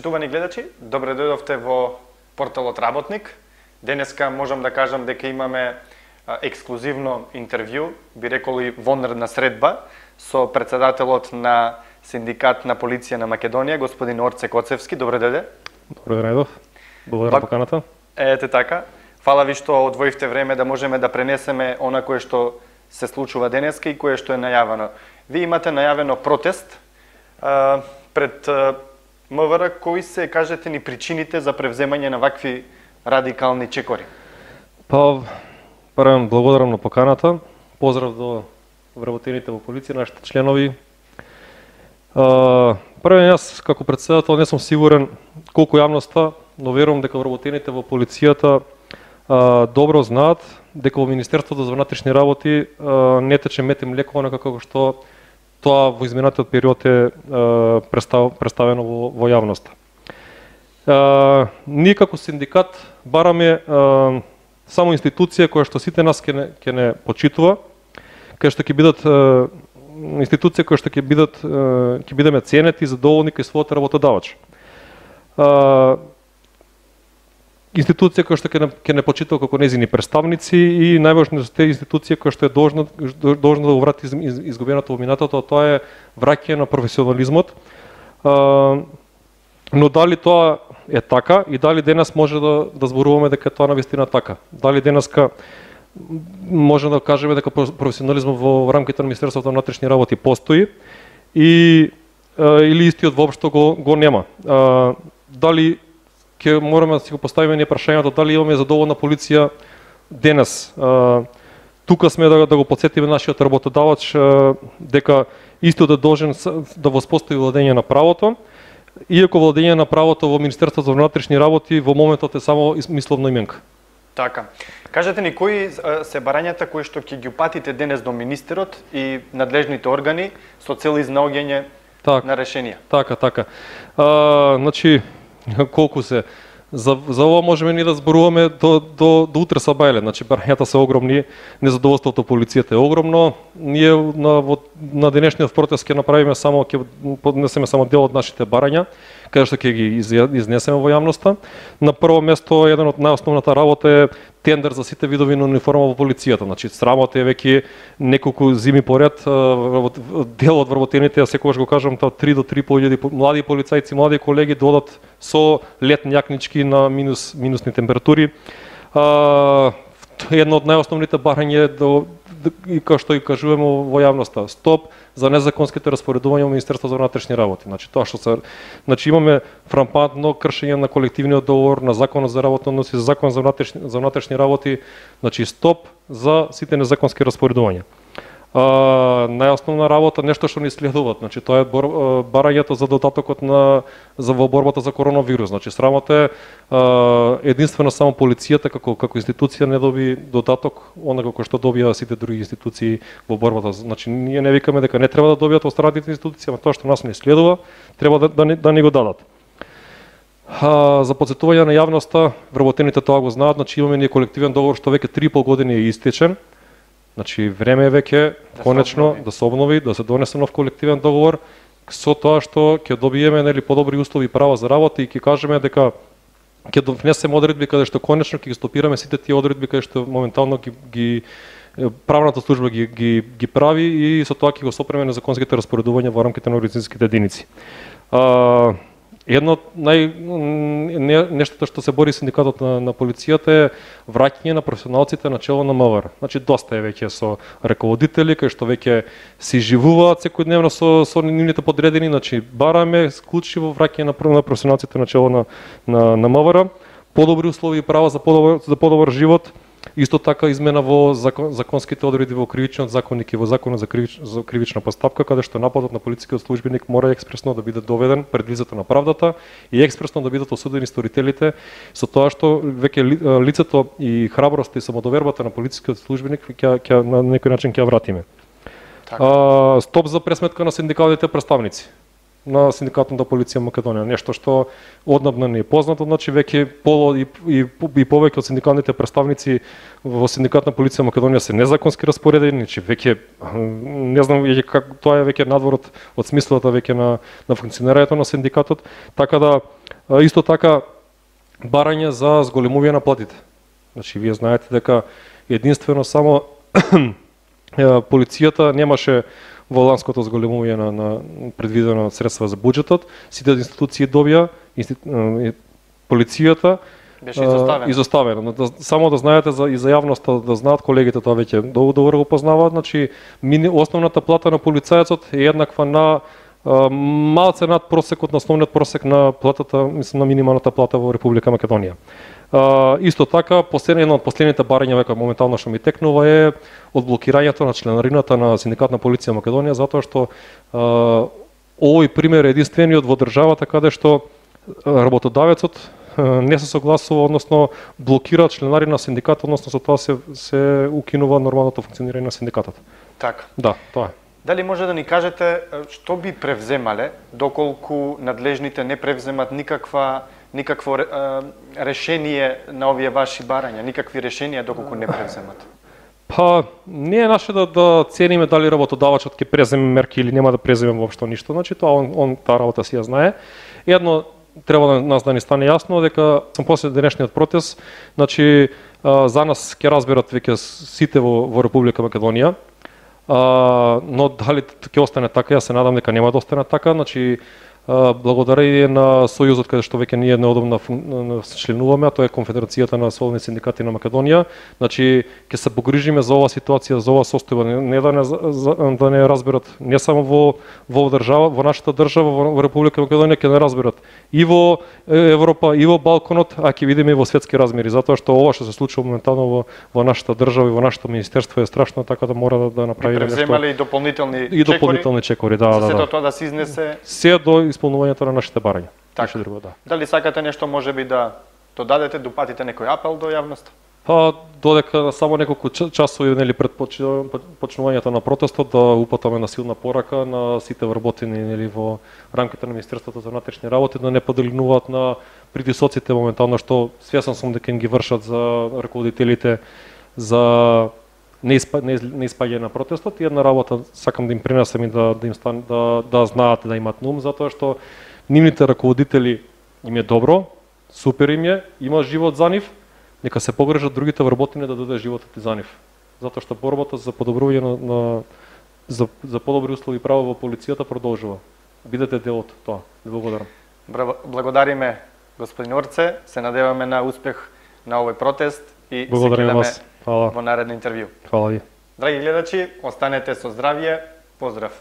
Почитувани гледачи, добре дојдовте во порталот Работник. Денеска можам да кажам дека имаме ексклузивно интервју, би рекол и вонредна средба со председателот на Синдикат на полиција на Македонија, господин Орце Коцевски. Добре дојде. Добре дојдов. Благодарам поканата. Ете така. Фала ви што одвоивте време да можеме да пренесеме она кое што се случува денеска и кое што е најавено. Ви имате најавено протест пред МВР. Кои се, кажете ни, причините за превземање на вакви радикални чекори? Па, првен благодарам на поканата. Поздрав до вработените во полиција, нашите членови. Првен, јас како председател не сум сигурен колку јавноста, но верувам дека вработените во полицијата добро знаат дека во Министерството за внатрешни работи не тече мед и млеко онака како што тоа во изминатиот период е представено во јавноста. Ние како синдикат бараме само институција која што сите нас ќе не почитува, кај што ќе бидат институција која што ќе бидеме ценети и задоволни кај својот работодавач. Институција која што ќе не почитува како незини представници и најважно е институција која што е должна да врати изгубеното во минатото, тоа е враќање на професионализмот. Но дали тоа е така и дали денес може да зборуваме дека тоа навистина така? Дали денеска може да кажеме дека професионализмот во рамките на Министерството на внатрешни работи постои или истиот воопшто го нема? Дали ќе мораме да си го поставиме ние прашањето дали имаме задоволна полиција денес? Тука сме да го потсетиме нашиот работодавач дека истиот е должен да воспостави владење на правото, иако владење на правото во Министерството за внатрешни работи во моментот е само мисловна именка. Така. Кажете ни кои се барањата кои што ќе ги упатите денес до министерот и надлежните органи со цел изнаоѓање на решенија? Така. Значи, колку се за ова можеме ни да зборуваме до утре са бајле. Значи барањата се огромни, незадоволството полицијата е огромно. Ние на денешниот протест ќе направиме ќе поднесеме само дел од нашите барања, каде што ќе ги изнесеме во јавноста. На прво место, еден од најосновната работа е тендер за сите видови на униформа во полицијата. Значи срамота е веќе неколку зими поред дел од вработените, ја секогаш го кажам, 3 до 3.500 млади полицајци, млади колеги додат со летни јакнички на минусни температури. Едно од најосновните барања е и како што и кажуваме во јавноста, стоп за незаконските распоредувања во Министерството за внатрешни работи. Значи имаме фрампантно кршење на колективниот договор, на законот за работни односи, за закон за внатрешни работи, значи стоп за сите незаконски распоредувања. Најосновна работа, нешто што ни следуваат, значи тоа е барањето за додатокот за во борбата за коронавирус. Значи срамота е единствено само полицијата како институција не доби додаток онака како што добија сите други институции во борбата. Значи ние не викаме дека не треба да добијат останатите институции, но тоа што нас не следува, треба да ни го дадат. За потсетување на јавноста, вработените тоа го знаат, значи имаме ние колективен договор што веќе 3,5 години е истечен. Значи време е веќе конечно да се обнови, да се донесе нов колективен договор со тоа што ќе добиеме подобри услови и права за работа и ќе кажеме дека ќе внесеме одредби каде што конечно ќе ги стопираме сите тие одредби каде што моментално ги правната служба ги прави и со тоа ќе го сопреме незаконските распоредувања во рамките на организацијските единици. Едно од нештото што се бори синдикатот на полицијата е враќање на професионалците на чело на МВР. Значи доста е веќе со раководители кои што веќе си живуваат секојдневно со нивните подредени, значи бараме исклучиво враќање на професионалците на чело на МВР, подобри услови и права за подобар живот. Исто така измена во законските одредби во кривичниот законник и во законот за кривична постапка, каде што нападот на полицијскиот службеник мора експресно да биде доведен пред лицето на правдата и експресно да бидат осудени сторителите, со тоа што веќе лицето и храброста и самодовербата на полицијскиот службеник на некој начин ќе ја вратиме. Стоп за пресметка на синдикалните представници на Синдикатната полиција Македонија, нешто што однадна не е познато, значи веќе и повеќе од синдикалните представници во Синдикатна полиција Македонија се незаконски распоредени, значи веќе не знам како тоа е веќе надвор од смислата веќе на функционирањето на синдикатот, така да Исто така барање за зголемување на платите. Значи вие знаете дека единствено само полицијата немаше во ланското зголемување на предвидено средства за буџетот, сите институции добија, полицијата беше изоставена. Само да знаете и за јавноста да знаат колегите, тоа веќе добро го познаваат, значи основната плата на полицајецот е еднаква на малце над просекот на основниот просек на платата, мислам на минималната плата во Република Македонија. Исто така, една од последните барања века моментално што ми текнува е одблокирањето на членарината на Синдикат на полиција Македонија, затоа што овој пример е единствениот во државата каде што работодавецот не се согласува, односно блокира членари на синдикат, односно со тоа се укинува нормалното функционирање на синдикатот. Така. Да, тоа е. Дали може да ни кажете што би превземале доколку надлежните не превземат никакво решение на овие ваши барања, никакви решенија доколку не превземат? Па не е наше да цениме дали работодавачот ќе преземе мерки или нема да преземе воопшто ништо, значи тоа он таа работа си ја знае. Едно треба да нас да ни стане јасно дека после денешниот протест, значи за нас ќе разберат веќе сите во Република Македонија. Но дали ќе остане така, јас се надам дека нема да остане така, значи благодарение на Сојузот каде што веќе ние неодамна членуваме, а тоа е Конфедерацијата на слободни синдикати на Македонија, значи ќе се погрижиме за оваа ситуација, за оваа состојба, не да не разберат не само во држава, во нашата држава, во Република Македонија, ќе не разберат и во Европа, и во Балканот, а ќе видиме и во светски размери, затоа што ова што се случува моментално во нашата држава и во нашето министерство е страшно, така да мора да направиме нешто. Превземале и дополнителни чекори, да. За сето тоа да се изнесе се до исполнувањето на нашите барања. Така. Друго, да. Дали сакате нешто можеби да додадете, допатите некој апел до јавноста? Па додека само неколку часови нели пред почнувањето на протестот да упатаме на силна порака на сите вработени нели во рамките на Министерството за внатрешни работи да не поделинуваат на притисоците моментално што свесен сум дека им ги вршат за раководителите за не испаѓање на протестот и една работа сакам да им пренесам и да знаат да имат нум, затоа што нивните раководители им е добро, супер им е, има живот за нив, нека се погрежат другите вработени да даде животот и за нив. Затоа што борбата за подобрување за подобри услови и право во полицијата продолжува. Бидете дел од тоа. Благодарам. Благодариме господин Орце, се надеваме на успех на овој протест и благодарим се вас. гледаме во наредно интервју. Хвала ви. Драги гледачи, останете со здравје. Поздрав.